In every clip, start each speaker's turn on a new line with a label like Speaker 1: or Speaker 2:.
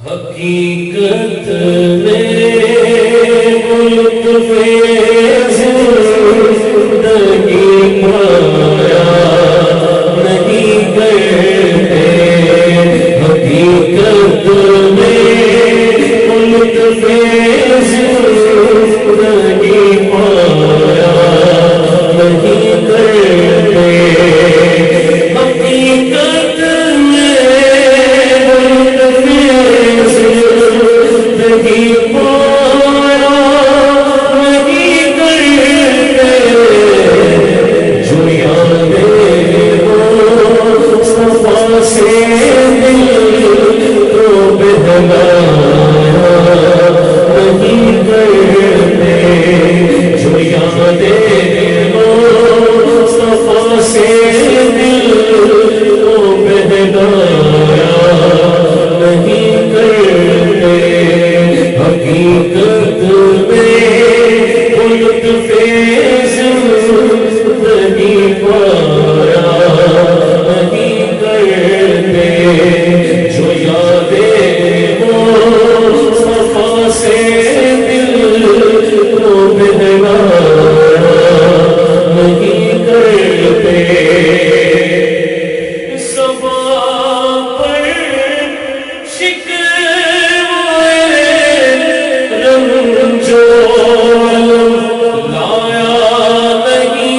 Speaker 1: حقیقت میں ملک فیض زندگی پایا نہیں کرتے، حقیقت میں ملک فیض زندگی پایا نہیں کرتے، حقیقت میں ملک فیض زندگی پایا نہیں کرتے، جو یاد مصطفیٰ سے دل کو بہلایا نہیں کرتے، جو یاد مصطفیٰ سے دل کو بہلایا نہیں کرتے، حقیقت میں ملک فیض زندگی پایا نہیں کرتے، جو یاد مصطفیٰ سے دل کو بہلایا نہیں کرتے، صبا پر شکوے رنج و الم لایا نہیں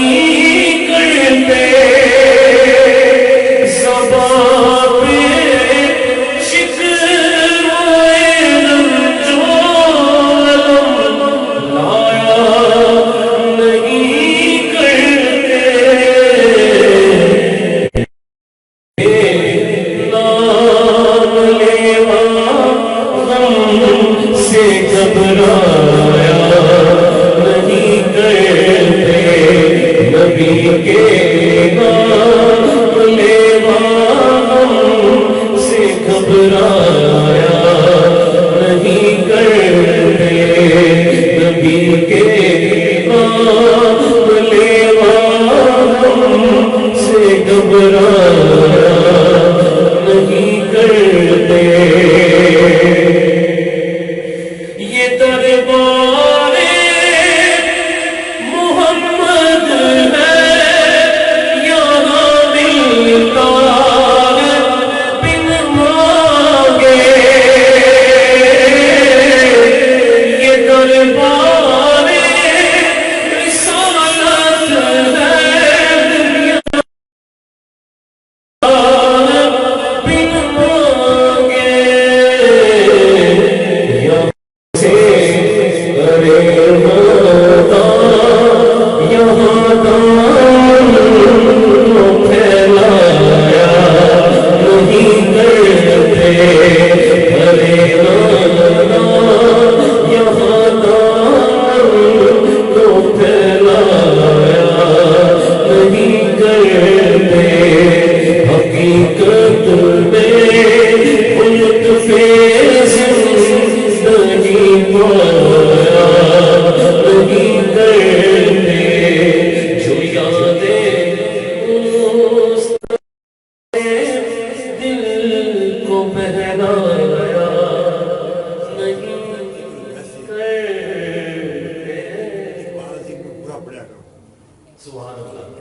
Speaker 1: کرتے، صبا پہ شکوے رنج و الم لایا نہیں کرتے، نام لیوا غم سے گھبرایا نہیں کرتے، نبی کے نام لیوا غم سے گھبرایا نہیں کرتے، نبی کے نام لیوا غم سے گھبرایا نہیں کرتے، یہ دربار محمد ہے یہاں ملتا ہے بن مانگے، یہ دربار رسالت ہے بن مانگے، یہاں سے کرے مدد یہاں دان کو پھیلایا نہیں کرتے، کرے مدد یہاں دان کو پھیلایا نہیں کرتے، حقیقت میں ملک فیض زندگی پایا نہیں کرتے، جو یاد مصطفیٰ دل کو بہلایا